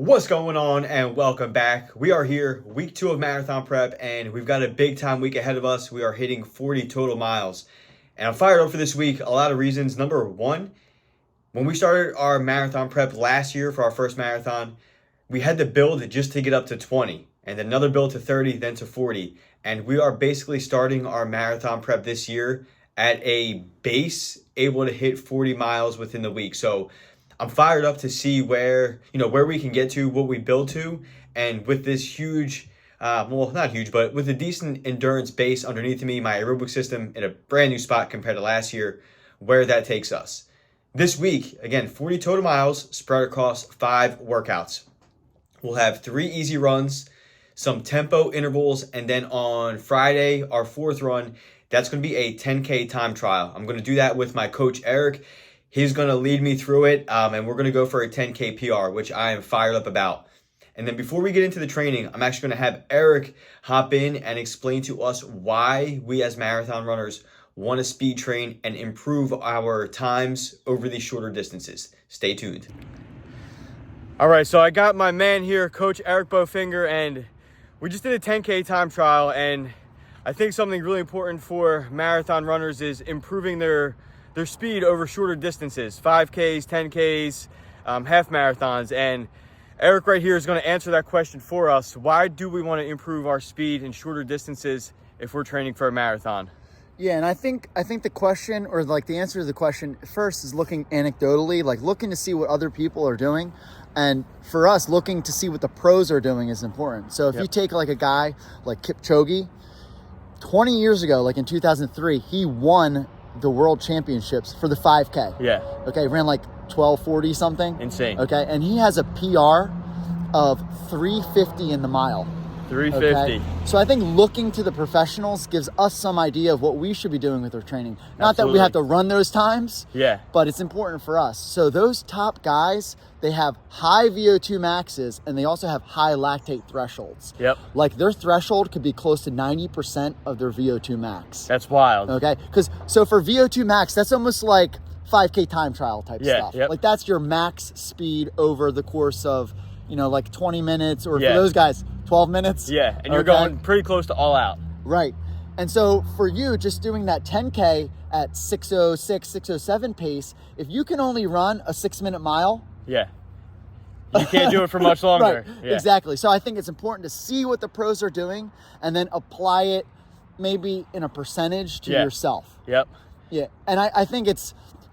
What's going on, and welcome back. We are here, week 2 of marathon prep, and we've got a big time week ahead of us. We are hitting 40 total miles, and I'm fired up for this week. A lot of reasons. Number one, when we started our marathon prep last year for our first marathon, we had to build just to get up to 20, and another build to 30, then to 40. And we are basically starting our marathon prep this year at a base, able to hit 40 miles within the week. So I'm fired up to see where we can get to, what we build to, and with this huge, well, not huge, but with a decent endurance base underneath me, my aerobic system in a brand new spot compared to last year, where that takes us. This week, again, 40 total miles spread across 5 workouts. We'll have 3 easy runs, some tempo intervals, and then on Friday, our 4th run, that's going to be a 10K time trial. I'm going to do that with my coach, Eric. He's going to lead me through it, and we're going to go for a 10K PR, which I am fired up about. And then before we get into the training, I'm actually going to have Eric hop in and explain to us why we as marathon runners want to speed train and improve our times over these shorter distances. Stay tuned. All right, so I got my man here, Coach Eric Bofinger, and we just did a 10K time trial, and I think something really important for marathon runners is improving their speed over shorter distances, 5Ks, 10Ks, half marathons. And Eric right here is going to answer that question for us. Why do we want to improve our speed in shorter distances if we're training for a marathon? Yeah, and I think the question, or like the answer to the question first, is looking anecdotally, like looking to see what other people are doing. And for us, looking to see what the pros are doing is important. So if you take like a guy like Kipchoge, 20 years ago, like in 2003, he won the world championships for the 5K. Yeah. Okay, ran like 12:40 something. Insane. Okay, and he has a PR of 3:50 in the mile. 350. Okay? So I think looking to the professionals gives us some idea of what we should be doing with our training. Not that we have to run those times, but it's important for us. So those top guys, they have high VO2 maxes and they also have high lactate thresholds. Yep. Like their threshold could be close to 90% of their VO2 max. That's wild. Okay, so for VO2 max, that's almost like 5K time trial type stuff. Yep. Like that's your max speed over the course of, like 20 minutes, or for those guys, 12 minutes. Yeah, and you're going pretty close to all out. Right. And so for you, just doing that 10K at 6:06, 6:07 pace, if you can only run a 6-minute mile. Yeah. You can't do it for much longer. Right, yeah. Exactly. So I think it's important to see what the pros are doing and then apply it maybe in a percentage to yourself. Yep. Yeah. And I think it's,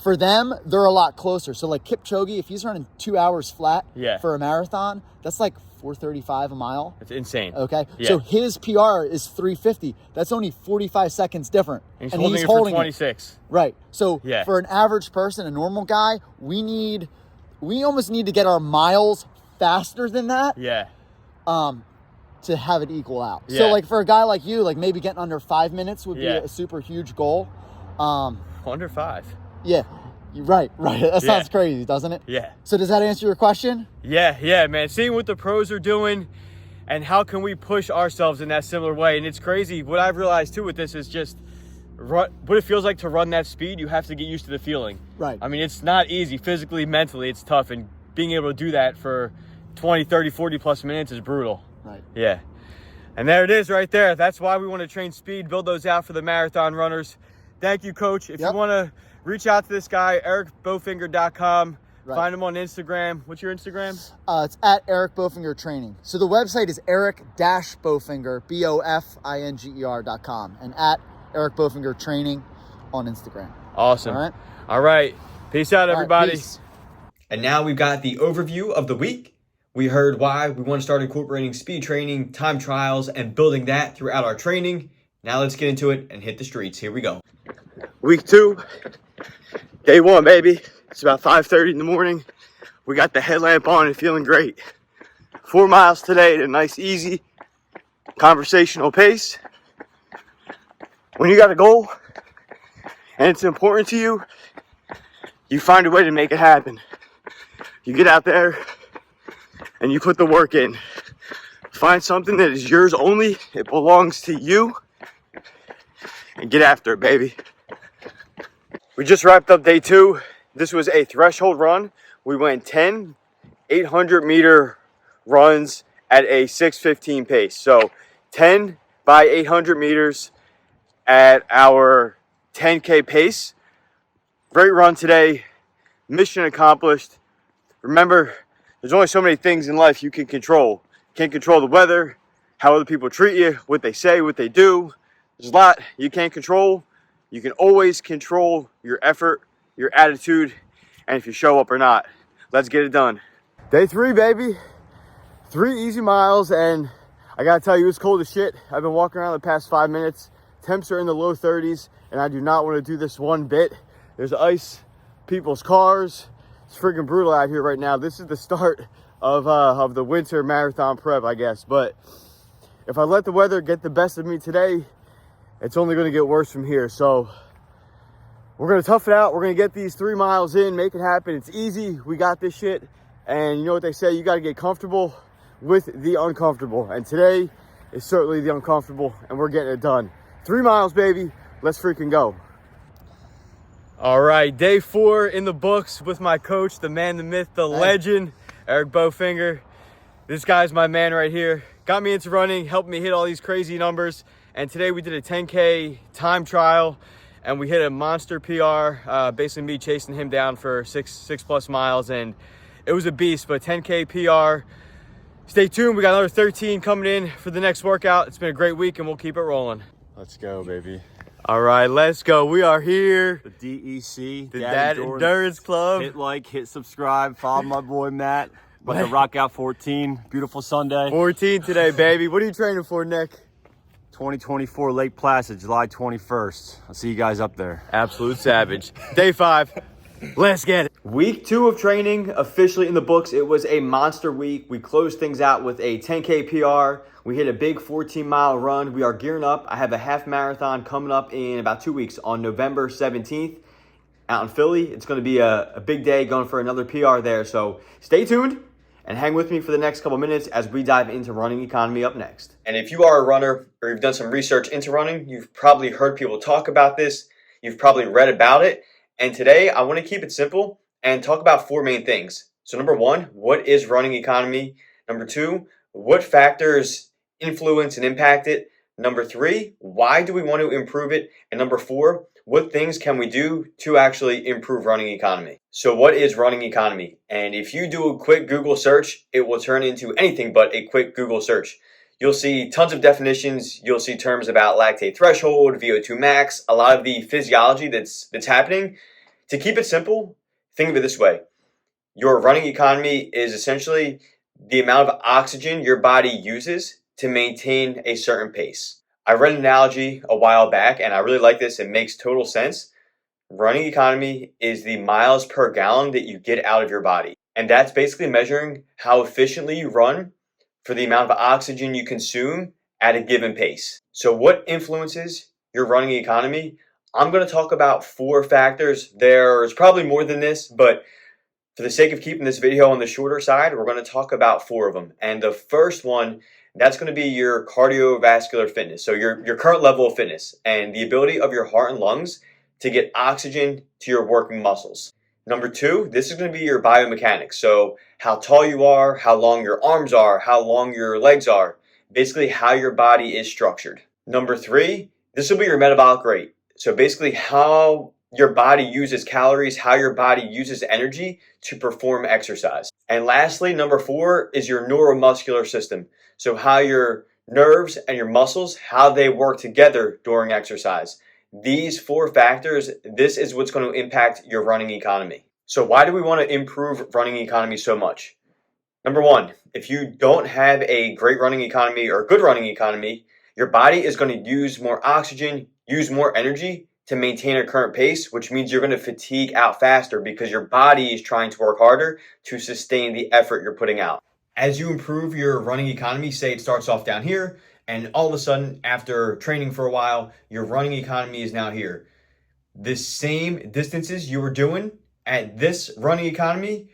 for them, they're a lot closer. So like Kipchoge, if he's running 2 hours flat for a marathon, that's like 4:35 a mile. It's insane. Okay. Yeah. So his PR is 3:50. That's only 45 seconds different. And he's holding it for 26. Right. So for an average person, a normal guy, we almost need to get our miles faster than that. Yeah. To have it equal out. Yeah. So like for a guy like you, like maybe getting under 5 minutes would be a super huge goal. Under 5. Yeah. Right. That sounds crazy, doesn't it? Yeah. So does that answer your question? Yeah, man. Seeing what the pros are doing and how can we push ourselves in that similar way. And it's crazy. What I've realized too with this is just what it feels like to run that speed. You have to get used to the feeling. Right. I mean, it's not easy. Physically, mentally, it's tough. And being able to do that for 20, 30, 40 plus minutes is brutal. Right. Yeah. And there it is right there. That's why we want to train speed, build those out for the marathon runners. Thank you, Coach. If you want to reach out to this guy, ericbofinger.com. Find him on Instagram. What's your Instagram? It's at Eric Bofinger Training. So the website is Eric-Bofinger, BOFINGER.com, and at Eric Bofinger Training on Instagram. Awesome. All right. Peace out, everybody. Peace. And now we've got the overview of the week. We heard why we want to start incorporating speed training, time trials, and building that throughout our training. Now let's get into it and hit the streets. Here we go. Week 2, day 1, baby. It's about 5:30 in the morning. We got the headlamp on and feeling great. 4 miles today at a nice, easy, conversational pace. When you got a goal and it's important to you, you find a way to make it happen. You get out there and you put the work in. Find something that is yours only. It belongs to you. And get after it, baby. We just wrapped up day 2. This was a threshold run. We went 10 800-meter runs at a 6:15 pace. So 10 by 800 meters at our 10K pace. Great run today. Mission accomplished. Remember, there's only so many things in life you can control. Can't control the weather, how other people treat you, what they say, what they do. There's a lot you can't control. You can always control your effort, your attitude, and if you show up or not. Let's get it done. Day 3, baby. 3 easy miles, and I gotta tell you, it's cold as shit. I've been walking around the past 5 minutes. Temps are in the low 30s, and I do not want to do this one bit. There's ice, people's cars. It's freaking brutal out here right now. This is the start of the winter marathon prep, I guess. But if I let the weather get the best of me today, it's only going to get worse from here. So we're going to tough it out. We're going to get these 3 miles in, make it happen. It's easy. We got this shit. And you know what they say, you got to get comfortable with the uncomfortable. And today is certainly the uncomfortable, and we're getting it done. 3 miles, baby. Let's freaking go. All right, day 4 in the books with my coach, the man, the myth, the legend, Eric Bofinger. This guy's my man right here. Got me into running, helped me hit all these crazy numbers. And today we did a 10K time trial, and we hit a monster PR, basically me chasing him down for six plus miles. And it was a beast, but 10K PR. Stay tuned, we got another 13 coming in for the next workout. It's been a great week, and we'll keep it rolling. Let's go, baby. All right, let's go. We are here. The DEC, The Dad Endurance Club. Hit like, hit subscribe, follow my boy Matt. About to rock out 14. Beautiful Sunday. 14 today, baby. What are you training for, Nick? 2024 Lake Placid, July 21st. I'll see you guys up there. Absolute savage. Day 5. Let's get it. Week 2 of training officially in the books. It was a monster week. We closed things out with a 10K PR. We hit a big 14-mile run. We are gearing up. I have a half marathon coming up in about 2 weeks on November 17th out in Philly. It's going to be a big day, going for another PR there. So stay tuned and hang with me for the next couple minutes as we dive into running economy up next. And if you are a runner or you've done some research into running, you've probably heard people talk about this. You've probably read about it. And today I want to keep it simple and talk about 4 main things. So number 1, what is running economy? Number 2, what factors influence and impact it? Number 3, why do we want to improve it? And number 4, what things can we do to actually improve running economy? So what is running economy? And if you do a quick Google search, it will turn into anything but a quick Google search. You'll see tons of definitions. You'll see terms about lactate threshold, VO2 max, a lot of the physiology that's happening. To keep it simple, think of it this way. Your running economy is essentially the amount of oxygen your body uses to maintain a certain pace. I read an analogy a while back, and I really like this. It makes total sense. Running economy is the miles per gallon that you get out of your body. And that's basically measuring how efficiently you run for the amount of oxygen you consume at a given pace. So what influences your running economy? I'm going to talk about 4 factors. There's probably more than this, but for the sake of keeping this video on the shorter side, we're going to talk about 4 of them. And the first one, that's going to be your cardiovascular fitness. So your current level of fitness and the ability of your heart and lungs to get oxygen to your working muscles. Number 2, this is going to be your biomechanics. So how tall you are, how long your arms are, how long your legs are, basically how your body is structured. Number 3, this will be your metabolic rate. So basically how your body uses calories, how your body uses energy to perform exercise. And lastly, number 4 is your neuromuscular system. So how your nerves and your muscles, how they work together during exercise. These 4 factors, this is what's going to impact your running economy. So why do we want to improve running economy so much? Number 1, if you don't have a great running economy or good running economy, your body is going to use more oxygen, use more energy to maintain a current pace, which means you're going to fatigue out faster because your body is trying to work harder to sustain the effort you're putting out. As you improve your running economy, say it starts off down here, and all of a sudden, after training for a while, your running economy is now here. The same distances you were doing at this running economy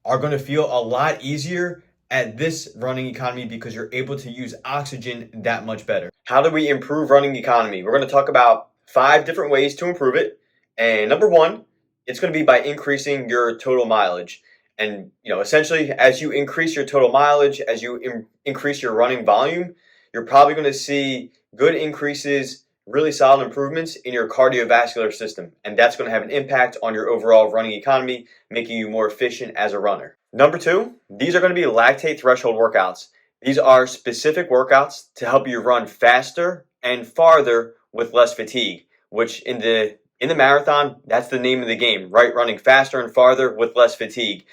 are going to feel a lot easier at this running economy because you're able to use oxygen that much better. How do we improve running economy? We're going to talk about 5 different ways to improve it. And number 1, it's going to be by increasing your total mileage. And essentially, as you increase your total mileage, as you increase your running volume, you're probably going to see good increases, really solid improvements in your cardiovascular system. And that's going to have an impact on your overall running economy, making you more efficient as a runner. Number 2, these are going to be lactate threshold workouts. These are specific workouts to help you run faster and farther with less fatigue, which in the marathon, that's the name of the game, right? Running faster and farther with less fatigue.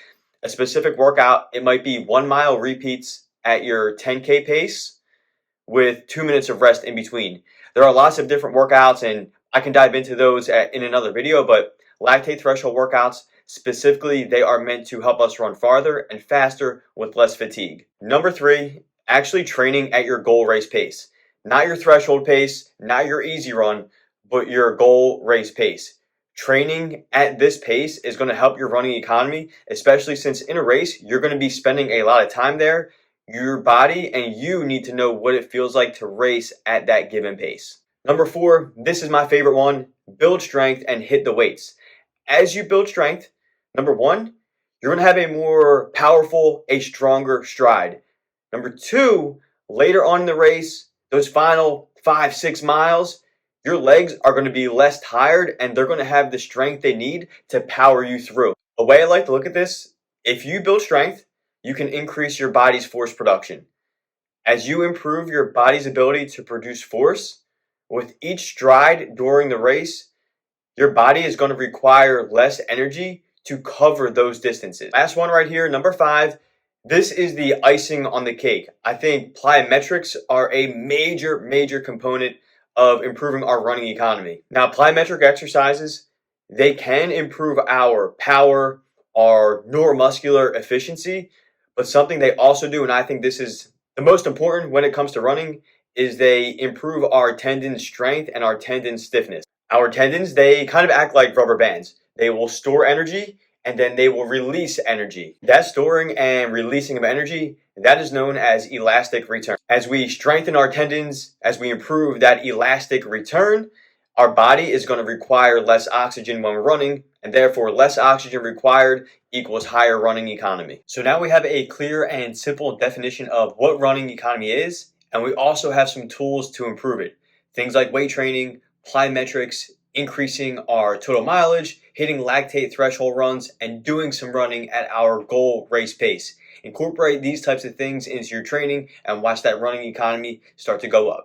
A specific workout, it might be 1 mile repeats at your 10K pace with 2 minutes of rest in between. There are lots of different workouts, and I can dive into those in another video, but lactate threshold workouts, specifically, they are meant to help us run farther and faster with less fatigue. Number 3, actually training at your goal race pace. Not your threshold pace, not your easy run, but your goal race pace. Training at this pace is going to help your running economy, especially since in a race, you're going to be spending a lot of time there. Your body and you need to know what it feels like to race at that given pace. Number 4, this is my favorite one, build strength and hit the weights. As you build strength, number 1, you're going to have a more powerful, a stronger stride. Number 2, later on in the race, those final 5-6 miles, your legs are going to be less tired and they're going to have the strength they need to power you through. A way I like to look at this, if you build strength, you can increase your body's force production. As you improve your body's ability to produce force, with each stride during the race, your body is going to require less energy to cover those distances. Last one right here, number 5. This is the icing on the cake. I think plyometrics are a major component of improving our running economy. Now, plyometric exercises, they can improve our power, our neuromuscular efficiency, but something they also do, and I think this is the most important when it comes to running, is they improve our tendon strength and our tendon stiffness. Our tendons, they kind of act like rubber bands. They will store energy and then they will release energy. That storing and releasing of energy, that is known as elastic return. As we strengthen our tendons, as we improve that elastic return, our body is going to require less oxygen when we're running, and therefore less oxygen required equals higher running economy. So now we have a clear and simple definition of what running economy is, and we also have some tools to improve it. Things like weight training, plyometrics, increasing our total mileage, hitting lactate threshold runs, and doing some running at our goal race pace. Incorporate these types of things into your training and watch that running economy start to go up.